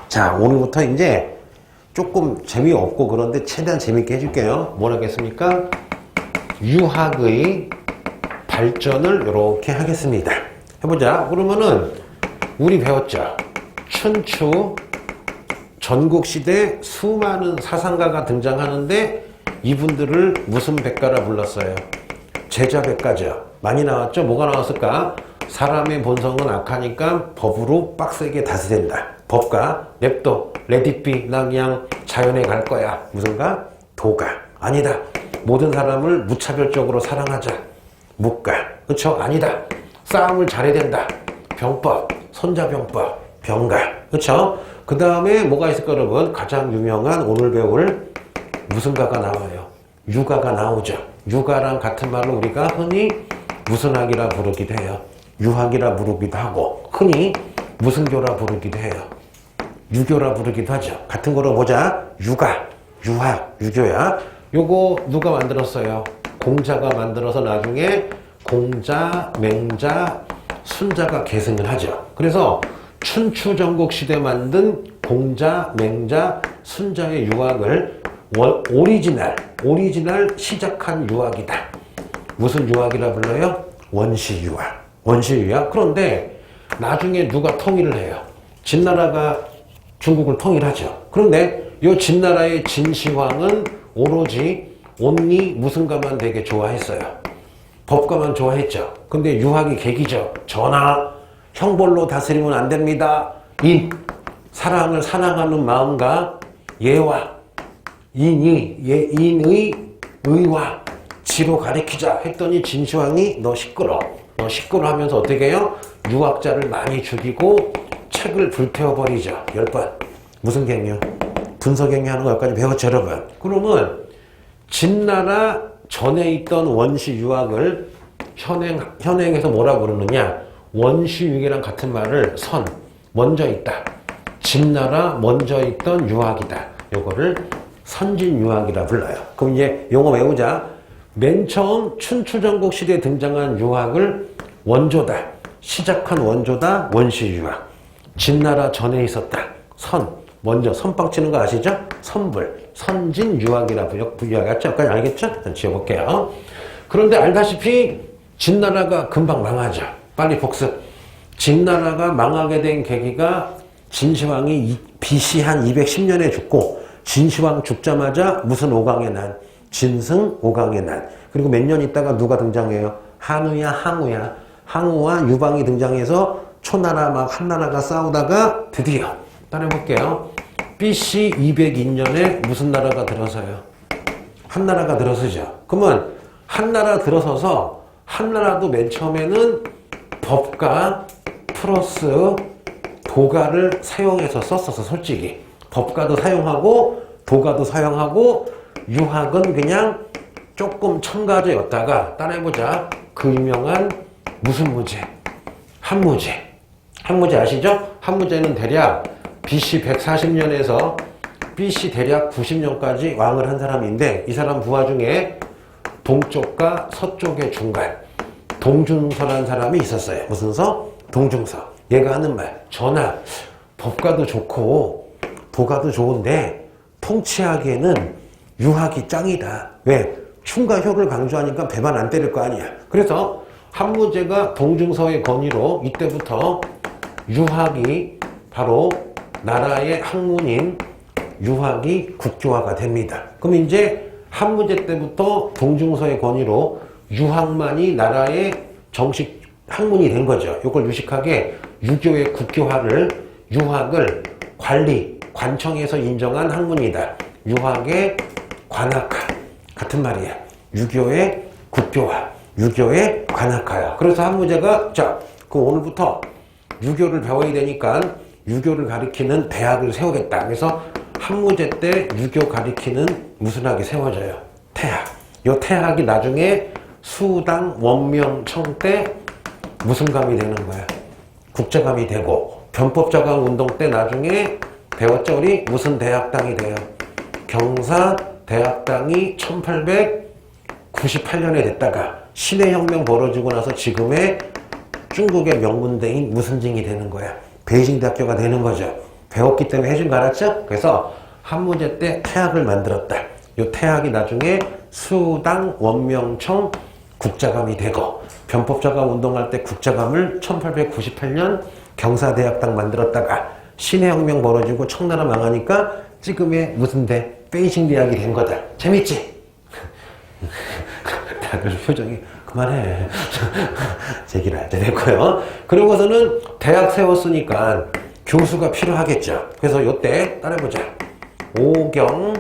자, 오늘부터 이제 조금 재미없고 그런데 최대한 재밌게 해줄게요. 뭐라겠습니까? 유학의 발전을 이렇게 하겠습니다. 해보자. 그러면은 우리 배웠죠? 춘추 전국시대 수많은 사상가가 등장하는데 이분들을 무슨 백가라 불렀어요? 제자백가죠. 많이 나왔죠? 뭐가 나왔을까? 사람의 본성은 악하니까 법으로 빡세게 다스린다. 법가, 냅둬, 레디비, 나 그냥 자연에 갈 거야. 무슨가? 도가. 아니다. 모든 사람을 무차별적으로 사랑하자. 묵가. 그쵸? 아니다. 싸움을 잘해야 된다. 병법, 손자병법, 병가. 그쵸? 그 다음에 뭐가 있을까, 여러분? 가장 유명한 오늘 배울 무슨 가가 나와요? 유가가 나오죠. 유가랑 같은 말을 우리가 흔히 무슨 학이라 부르기도 해요. 유학이라 부르기도 하고, 흔히 무슨 교라 부르기도 해요. 유교라 부르기도 하죠. 같은 거로 보자. 유가, 유학, 유교야. 요거 누가 만들었어요? 공자가 만들어서 나중에 공자, 맹자, 순자가 계승을 하죠. 그래서 춘추 전국 시대 만든 공자, 맹자, 순자의 유학을 오리지널 시작한 유학이다. 무슨 유학이라 불러요? 원시유학. 원시유학. 그런데 나중에 누가 통일을 해요? 진나라가 중국을 통일하죠. 그런데 이 진나라의 진시황은 오로지 온리 무슨가만 되게 좋아했어요. 법가만 좋아했죠. 근데 유학이 계기죠. 전하, 형벌로 다스리면 안 됩니다. 사랑을 사랑하는 마음과 예와 인의 의와 지로 가리키자 했더니 진시황이 너 시끄러 하면서 어떻게 해요? 유학자를 많이 죽이고 책을 불태워버리죠. 10번. 무슨 갱요? 분서갱요 하는 거 여기까지 배웠죠, 여러분? 그러면 진나라 전에 있던 원시 유학을 현행에서 뭐라 부르느냐? 원시유학이랑 같은 말을 먼저 있다. 진나라 먼저 있던 유학이다. 요거를 선진유학이라 불러요. 그럼 이제 용어 외우자. 맨 처음 춘추전국 시대에 등장한 유학을 원조다. 시작한 원조다. 원시유학. 진나라 전에 있었다. 먼저 선빵 치는 거 아시죠? 선진유학이라 부여하겠죠? 여기까지 알겠죠? 지워볼게요. 그런데 알다시피 진나라가 금방 망하죠. 빨리 복습. 진나라가 망하게 된 계기가 진시황이 BC 한 210년에 죽고 진시황 죽자마자 무슨 오강의 난? 진승 오강의 난. 그리고 몇 년 있다가 누가 등장해요? 한우야 항우야. 항우와 유방이 등장해서 초나라 막 한나라가 싸우다가 드디어 따라해볼게요. BC 202년에 무슨 나라가 들어서요? 한나라가 들어서죠. 그러면 한나라 들어서서 한나라도 맨 처음에는 법가 플러스 도가를 사용해서 썼었어. 솔직히 법가도 사용하고 도가도 사용하고 유학은 그냥 조금 첨가제였다가 따라해보자. 그 유명한 무슨 무제? 한무제. 한무제 아시죠? 한무제는 대략 BC 140년에서 BC 대략 90년까지 왕을 한 사람인데 이 사람 부하 중에 동쪽과 서쪽의 중간 동중서라는 사람이 있었어요. 무슨 서? 동중서. 얘가 하는 말. 전하, 법가도 좋고 도가도 좋은데 통치하기에는 유학이 짱이다. 왜? 충과 효를 강조하니까 배만 안 때릴 거 아니야. 그래서 한무제가 동중서의 건의로 이때부터 유학이 바로 나라의 학문인 유학이 국교화가 됩니다. 그럼 이제 한무제 때부터 동중서의 건의로 유학만이 나라의 정식 학문이 된 거죠. 이걸 유식하게 유교의 국교화를 유학을 관청에서 인정한 학문이다. 유학의 관학화 같은 말이야. 유교의 국교화, 유교의 관학화야. 그래서 한무제가 그 오늘부터 유교를 배워야 되니까 유교를 가리키는 대학을 세우겠다. 그래서 한무제 때 유교 가리키는 무슨 학이 세워져요? 태학. 이 태학이 나중에 수당 원명청 때 무슨 감이 되는 거야? 국제감이 되고 변법자강 운동 때 나중에 배웠죠? 우리 무슨 대학당이 돼요? 경사대학당이 1898년에 됐다가 신해혁명 벌어지고 나서 지금의 중국의 명문대인 무슨 징이 되는 거야? 베이징 대학교가 되는 거죠. 배웠기 때문에 해준 거 알았죠? 그래서 한 문제 때 태학을 만들었다. 이 태학이 나중에 수당 원명청 국자감이 되고 변법자감 운동할 때 국자감을 1898년 경사대학당 만들었다가 신해혁명 벌어지고 청나라 망하니까 지금의 무슨 대? 베이징 대학이 된 거다. 재밌지? 다들 표정이 그만해. 제기를 할 때 됐고요. 그러고서는 대학 세웠으니까 교수가 필요하겠죠. 그래서 요때 따라해보자. 오경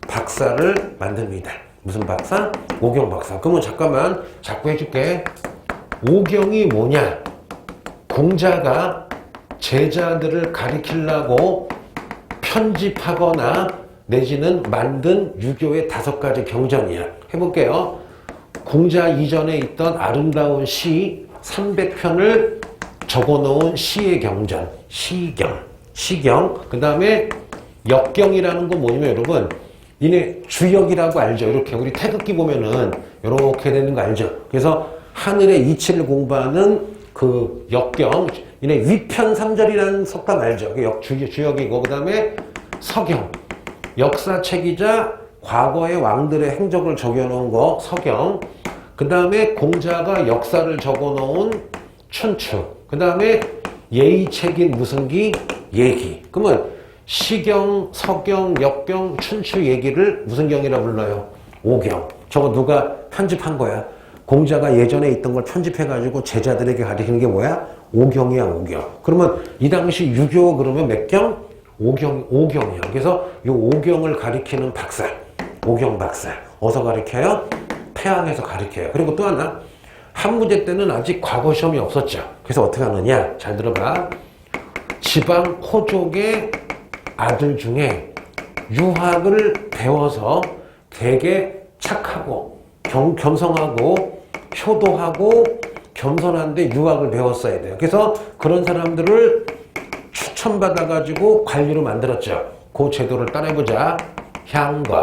박사를 만듭니다. 무슨 박사? 오경 박사. 그러면 잠깐만 자꾸 해줄게. 오경이 뭐냐? 공자가 제자들을 가리키려고 편집하거나 내지는 만든 유교의 5가지 경전이야. 해볼게요. 공자 이전에 있던 아름다운 시 300편을 적어놓은 시의 경전, 시경. 그 다음에 역경이라는 건 뭐냐면 여러분, 이네 주역이라고 알죠? 이렇게 우리 태극기 보면은 이렇게 되는 거 알죠? 그래서 하늘의 이치를 공부하는 그 역경, 이네 위편 3절이라는 석담 알죠? 주역이고, 그 다음에 서경, 역사책이자 과거의 왕들의 행적을 적어놓은 거 서경, 그 다음에 공자가 역사를 적어놓은 춘추, 그 다음에 예의책인 무슨 기? 예기. 그러면 시경, 서경, 역경, 춘추 예기를 무슨 경이라 불러요? 오경. 저거 누가 편집한 거야? 공자가 예전에 있던 걸 편집해가지고 제자들에게 가르치는 게 뭐야? 오경이야, 오경. 그러면 이 당시 유교 그러면 몇 경? 오경이야. 그래서 이 오경을 가리키는 박사, 오경 박사. 어디서 가르쳐요? 태양에서 가르쳐요. 그리고 또 하나, 한 문제 때는 아직 과거 시험이 없었죠. 그래서 어떻게 하느냐? 잘 들어봐. 지방 호족의 아들 중에 유학을 배워서 되게 착하고 겸손하고 효도하고 겸손한데 유학을 배웠어야 돼요. 그래서 그런 사람들을 추천받아가지고 관리로 만들었죠. 그 제도를 따라해보자. 향거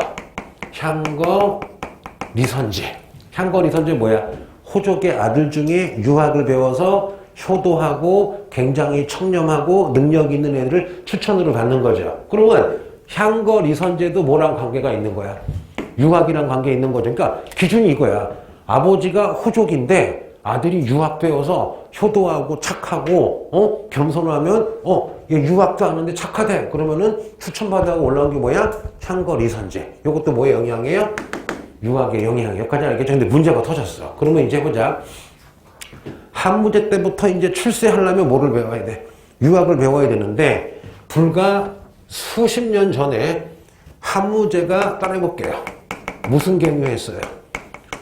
리선제 뭐야? 호족의 아들 중에 유학을 배워서 효도하고 굉장히 청렴하고 능력 있는 애들을 추천으로 받는 거죠. 그러면 향거 리선제도 뭐랑 관계가 있는 거야? 유학이랑 관계 있는 거죠. 그러니까 기준이 이거야. 아버지가 호족인데 아들이 유학 배워서 효도하고 착하고 겸손하면 얘 유학도 하는데 착하대. 그러면은 추천받아서 올라온 게 뭐야? 향거 리선제. 이것도 뭐의 영향이에요? 유학의 영향. 여기까지 알겠죠? 근데 문제가 터졌어. 그러면 이제 보자. 한 문제 때부터 이제 출세하려면 뭐를 배워야 돼? 유학을 배워야 되는데 불과 수십 년 전에 한 문제가 따라해볼게요. 무슨 경유했어요?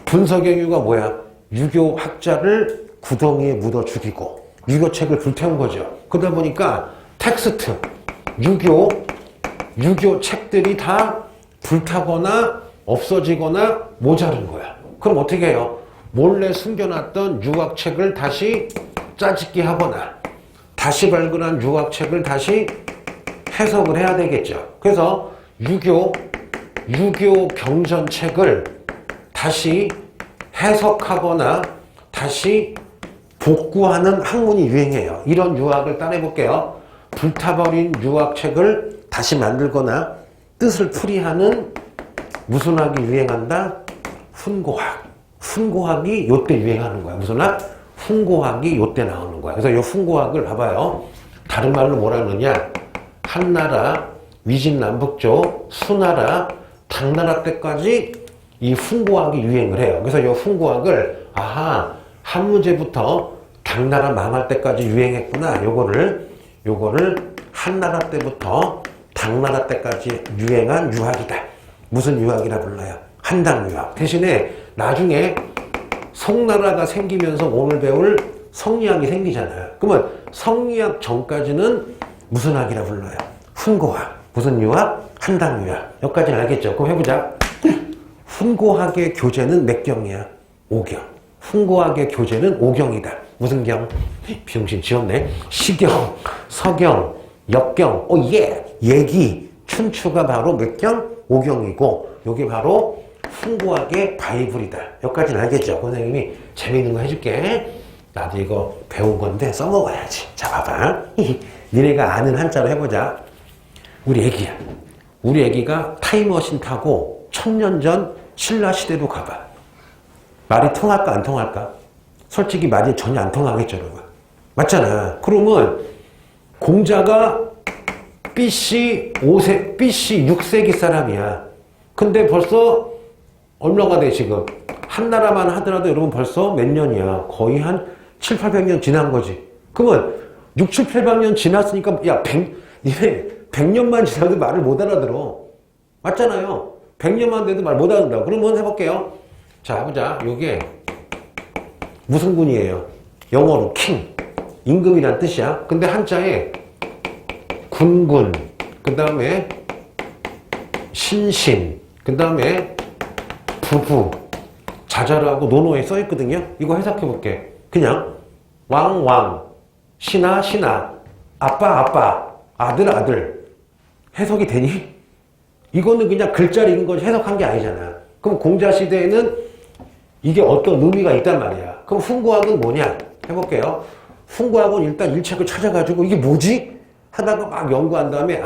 분서경유가 뭐야? 유교 학자를 구덩이에 묻어 죽이고 유교책을 불태운 거죠. 그러다 보니까 텍스트, 유교 책들이 다 불타거나 없어지거나 모자른 거야. 그럼 어떻게 해요? 몰래 숨겨놨던 유학책을 다시 짜집기 하거나 다시 발굴한 유학책을 다시 해석을 해야 되겠죠. 그래서 유교 경전책을 다시 해석하거나 다시 복구하는 학문이 유행해요. 이런 유학을 따라해볼게요. 불타버린 유학책을 다시 만들거나 뜻을 풀이하는 무슨 학이 유행한다? 훈고학. 훈고학이 요때 유행하는 거야. 무슨 학? 훈고학이 요때 나오는 거야. 그래서 이 훈고학을 봐봐요. 다른 말로 뭐라 그러냐? 한나라, 위진남북조, 수나라, 당나라 때까지 이 훈고학이 유행을 해요. 그래서 이 훈고학을 한 문제부터 당나라 망할 때까지 유행했구나. 요거를 한나라 때부터 당나라 때까지 유행한 유학이다. 무슨 유학이라 불러요? 한당 유학. 대신에 나중에 송나라가 생기면서 오늘 배울 성리학이 생기잖아요. 그러면 성리학 전까지는 무슨 학이라 불러요? 훈고학. 무슨 유학? 한당 유학. 여기까지는 알겠죠? 그럼 해보자. 훈고학의 교재는 몇 경이야? 5경. 훈고학의 교재는 5경이다. 무슨 경? 비용신 지었네. 시경, 서경, 역경, 예기, 춘추가 바로 몇 경? 5경이고 요게 바로 훈고학의 바이블이다. 여기까지는 알겠죠? 선생님이 재밌는 거 해줄게. 나도 이거 배운 건데 써먹어야지. 자, 봐봐. 니네가 아는 한자로 해보자. 우리 애기야. 우리 애기가 타임머신 타고 1000년 전 신라 시대로 가봐. 말이 통할까 안 통할까? 솔직히 말이 전혀 안 통하겠죠, 여러분. 맞잖아. 그러면 공자가 BC 6세기 사람이야. 근데 벌써 얼마가 돼 지금? 한 나라만 하더라도 여러분 벌써 몇 년이야? 거의 한 7, 800년 지난 거지. 그러면 6, 7, 800년 지났으니까 야, 니네 100년만 지나도 말을 못 알아들어. 맞잖아요. 100년만 돼도 말 못 알아듣는다. 그러면 해볼게요. 자, 해보자. 이게 무슨 군이에요? 영어로 king. 임금이란 뜻이야. 근데 한자에 군군, 그 다음에 신신, 그 다음에 부부, 자잘하고 논어에 써있거든요. 이거 해석해볼게. 그냥 왕, 신하, 아빠, 아들. 해석이 되니? 이거는 그냥 글자를 읽은 거지 해석한 게 아니잖아. 그럼 공자 시대에는 이게 어떤 의미가 있단 말이야. 그럼 훈구학은 뭐냐? 해볼게요. 훈구학은 일단 일책을 찾아가지고 이게 뭐지? 하다가 막 연구한 다음에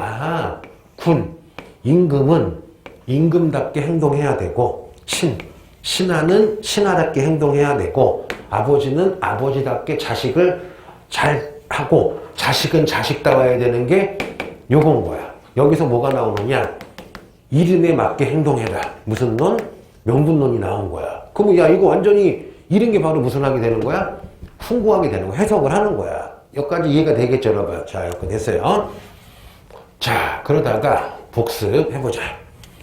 군, 임금은 임금답게 행동해야 되고 신하는 신하답게 행동해야 되고 아버지는 아버지답게 자식을 잘 하고 자식은 자식다워야 되는 게 요건 거야. 여기서 뭐가 나오느냐? 이름에 맞게 행동해라. 무슨 론? 명분론이 나온 거야. 그럼 야 이거 완전히 이런 게 바로 무슨 학이 되는 거야? 훈구하게 되는 거야. 해석을 하는 거야. 여기까지 이해가 되겠죠, 여러분? 자, 여기까지 됐어요. 자, 그러다가 복습해보자.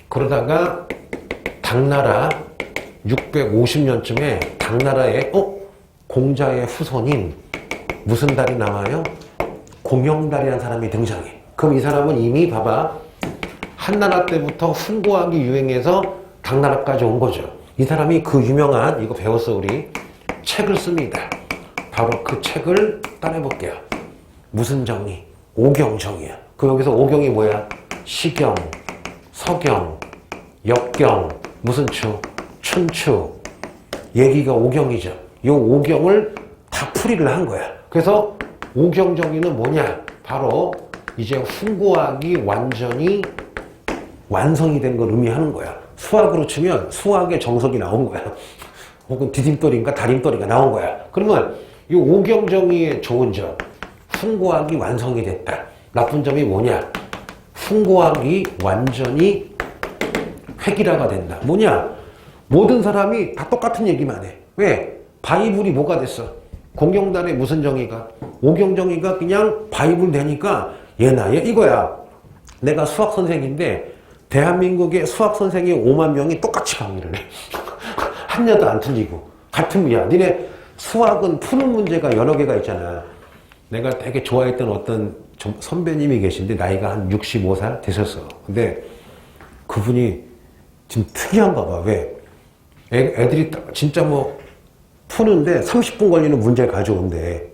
그러다가 당나라 650년쯤에 당나라에 공자의 후손인 무슨 달이 나와요? 공영달이라는 사람이 등장해. 그럼 이 사람은 이미 봐봐. 한나라 때부터 훈구학이 유행해서 당나라까지 온 거죠. 이 사람이 그 유명한, 이거 배웠어 우리, 책을 씁니다. 바로 그 책을 따내볼게요. 무슨 정리? 오경정이야. 그 여기서 오경이 뭐야? 시경, 서경, 역경, 무슨 추? 춘추. 얘기가 오경이죠. 이 오경을 다 풀이를 한 거야. 그래서 오경정의는 뭐냐? 바로 이제 훈구학이 완전히 완성이 된 걸 의미하는 거야. 수학으로 치면 수학의 정석이 나온 거야. 혹은 디딤돌인가 다림돌이가 나온 거야. 그러면 이 오경정의의 좋은 점, 훈구학이 완성이 됐다. 나쁜 점이 뭐냐? 훈구학이 완전히 획일화가 된다. 뭐냐? 모든 사람이 다 똑같은 얘기만 해. 왜? 바이블이 뭐가 됐어? 공경단의 무슨 정의가? 오경정의가 그냥 바이블 되니까 얘나 얘 이거야. 내가 수학 선생인데 대한민국의 수학 선생이 5만 명이 똑같이 강의를 해. 한 녀도 안 틀리고 같은 분야. 니네 수학은 푸는 문제가 여러 개가 있잖아. 내가 되게 좋아했던 어떤 선배님이 계신데 나이가 한 65살 되셨어. 근데 그분이 좀 특이한가 봐. 왜? 애들이 진짜 뭐 푸는데 30분 걸리는 문제를 가져온대.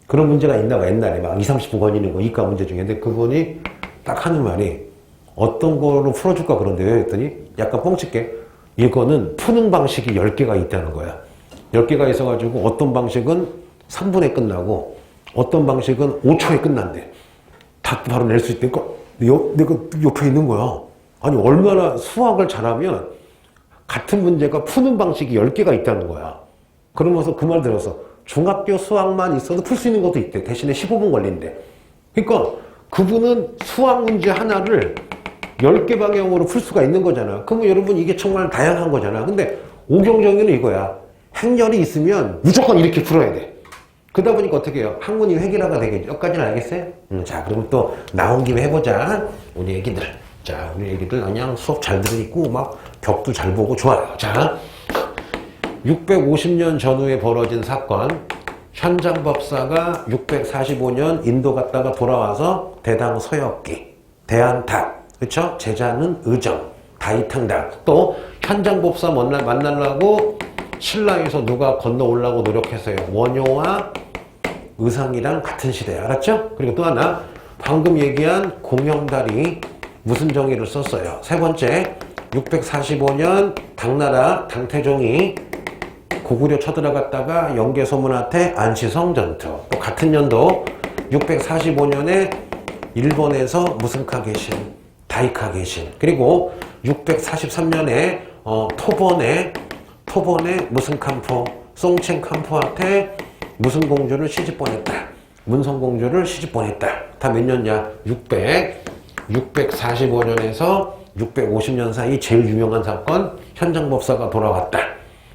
그런 문제가 있나 봐. 옛날에 막 20, 30분 걸리는 거 이과 문제 중에. 근데 그분이 딱 하는 말이 어떤 거로 풀어줄까 그런데 왜 했더니 약간 뻥칠게. 이거는 푸는 방식이 10개가 있다는 거야. 10개가 있어가지고 어떤 방식은 3분에 끝나고 어떤 방식은 5초에 끝난대. 답도 바로 낼 수 있다니까 내가 옆에 있는 거야. 아니 얼마나 수학을 잘하면 같은 문제가 푸는 방식이 10개가 있다는 거야. 그러면서 그 말 들어서 중학교 수학만 있어도 풀 수 있는 것도 있대. 대신에 15분 걸린대. 그러니까 그분은 수학 문제 하나를 10개 방향으로 풀 수가 있는 거잖아. 그러면 여러분 이게 정말 다양한 거잖아. 근데 오경정의는 이거야. 행렬이 있으면 무조건 이렇게 풀어야 돼. 그러다 보니까 어떻게 해요? 학문이 획일화가 되겠죠. 여기까지는 알겠어요? 자, 그러면 또 나온 김에 해보자. 우리 애기들. 자, 우리 애기들 그냥 수업 잘 들으니까 막 벽도 잘 보고 좋아요. 자, 650년 전후에 벌어진 사건. 현장법사가 645년 인도 갔다가 돌아와서 대당 서역기, 대안탑. 그렇죠? 제자는 의정, 다이탕당. 또 현장법사 만나려고 신라에서 누가 건너 오려고 노력했어요. 원효와 의상이랑 같은 시대. 알았죠? 그리고 또 하나 방금 얘기한 공영달이 무슨 정의를 썼어요? 세 번째 645년 당나라 당태종이 고구려 쳐들어갔다가 영계소문한테 안시성 전투. 또 같은 연도 645년에 일본에서 무슨 카 개신? 다이카 개신. 그리고 643년에 토본의 무슨 칸포? 송첸 칸포한테 무슨 공주를 시집 보냈다. 문성 공주를 시집 보냈다. 다 몇 년이야? 645년에서 650년 사이 제일 유명한 사건, 현장법사가 돌아왔다.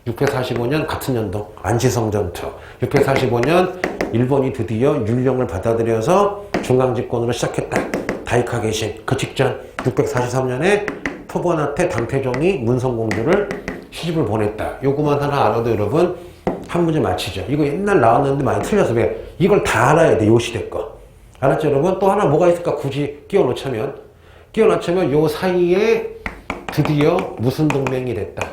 645년 같은 연도 안시성 전투. 645년 일본이 드디어 율령을 받아들여서 중앙집권으로 시작했다. 다이카 개신. 그 직전 643년에 토본한테 당태종이 문성공주를 시집을 보냈다. 요거만 하나 알아도 여러분 한 문제 맞히죠. 이거 옛날 나왔는데 많이 틀려서 왜? 이걸 다 알아야 돼. 요 시대 거. 알았죠 여러분? 또 하나 뭐가 있을까? 굳이 끼워놓자면 요 사이에 드디어 무슨 동맹이 됐다.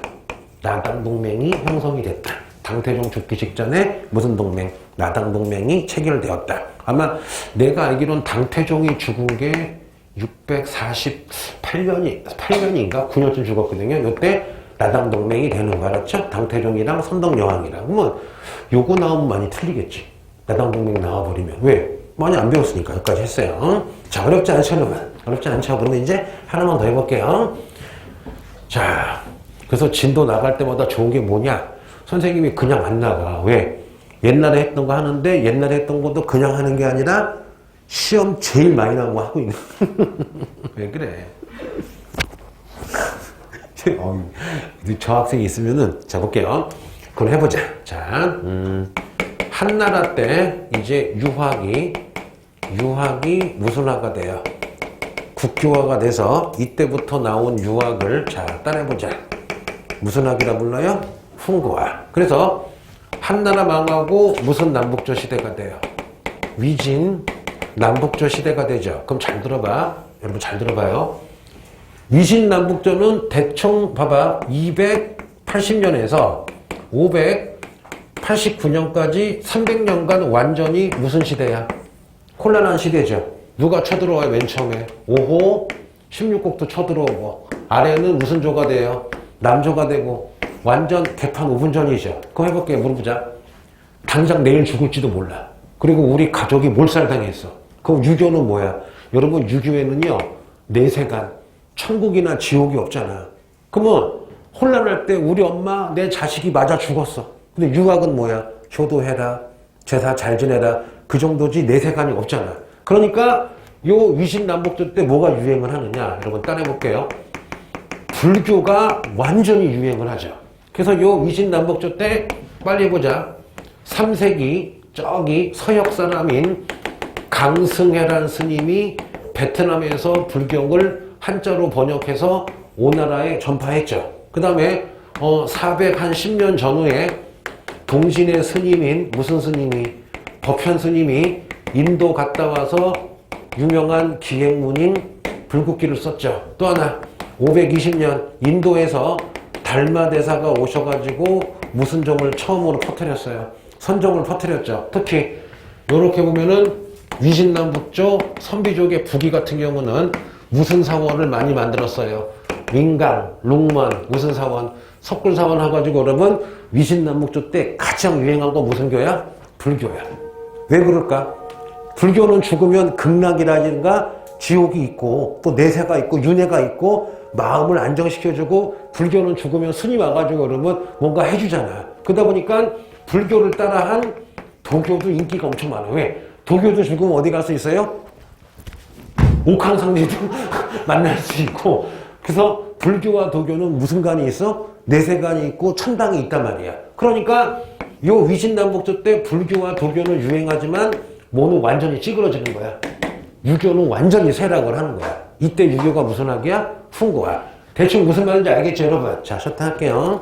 나당 동맹이 형성이 됐다. 당태종 죽기 직전에 무슨 동맹? 나당 동맹이 체결되었다. 아마 내가 알기로는 당태종이 죽은 게 648년인가 9년쯤 죽었거든요. 이때 나당 동맹이 되는 거 알았죠? 당태종이랑 선덕여왕이랑. 그러면 요거 나오면 많이 틀리겠지. 나당 동맹 나와버리면. 왜? 많이 안 배웠으니까 여기까지 했어요. 자, 어렵지 않죠 여러분? 어렵지 않죠? 그러면 이제 하나만 더 해볼게요. 자, 그래서 진도 나갈 때마다 좋은 게 뭐냐? 선생님이 그냥 안 나가. 왜? 옛날에 했던 거 하는데 옛날에 했던 것도 그냥 하는 게 아니라 시험 제일 많이 나온 거 하고 있는. 왜 그래? 저 학생이 있으면은 자 볼게요. 그걸 해보자. 자, 한나라 때 이제 유학이 무슨 화가 돼요? 국교화가 돼서 이때부터 나온 유학을 자 따라해보자. 무슨 학이라 불러요? 훈구화. 그래서 한나라 망하고 무슨 남북조 시대가 돼요? 위진 남북조 시대가 되죠. 그럼 잘 들어봐. 여러분 잘 들어봐요. 위진 남북조는 대충 봐봐. 280년에서 589년까지 300년간 완전히 무슨 시대야? 혼란한 시대죠. 누가 쳐들어와요? 맨 처음에 5호 16국도 쳐들어오고 아래는 무슨 조가 돼요? 남조가 되고 완전 개판 5분 전이죠. 그거 해볼게요. 물어보자. 당장 내일 죽을지도 몰라. 그리고 우리 가족이 몰살당했어. 그럼 유교는 뭐야? 여러분 유교에는요 내세간 천국이나 지옥이 없잖아. 그러면 혼란할 때 우리 엄마 내 자식이 맞아 죽었어. 근데 유학은 뭐야? 효도해라, 제사 잘 지내라, 그 정도지 내세간이 없잖아. 그러니까 요 위신남북조 때 뭐가 유행을 하느냐? 여러분 따라해볼게요. 불교가 완전히 유행을 하죠. 그래서 요 위신남북조 때 빨리 해보자. 3세기 저기 서역 사람인 강승혜란 스님이 베트남에서 불교를 한자로 번역해서 오나라에 전파했죠. 그 다음에 410년 전후에 동진의 스님인 무슨 스님이? 법현 스님이 인도 갔다 와서 유명한 기행문인 불국기를 썼죠. 또 하나 520년 인도에서 달마대사가 오셔가지고 무슨 종을 처음으로 퍼뜨렸어요? 선종을 퍼뜨렸죠. 특히 이렇게 보면은 위신남북조 선비족의 부기 같은 경우는 무슨 사원을 많이 만들었어요? 윙강, 룽먼, 무슨 사원? 석굴사원 해가지고 여러분 위신남북조 때 가장 유행한 거 무슨 교야? 불교야. 왜 그럴까? 불교는 죽으면 극락이라든가 지옥이 있고 또 내세가 있고 윤회가 있고 마음을 안정시켜주고 불교는 죽으면 스님 와가지고 여러분 뭔가 해주잖아. 그러다 보니까 불교를 따라한 도교도 인기가 엄청 많아. 왜? 도교도 죽으면 어디 갈 수 있어요? 옥황상제도 만날 수 있고. 그래서 불교와 도교는 무슨 간이 있어? 내세간이 있고 천당이 있단 말이야. 그러니까 요 위신남북조 때 불교와 도교는 유행하지만 뭐는 완전히 찌그러지는 거야. 유교는 완전히 쇠락을 하는 거야. 이때 유교가 무슨 학이야? 훈구야. 대충 무슨 말인지 알겠죠 여러분? 자, 셔터 할게요.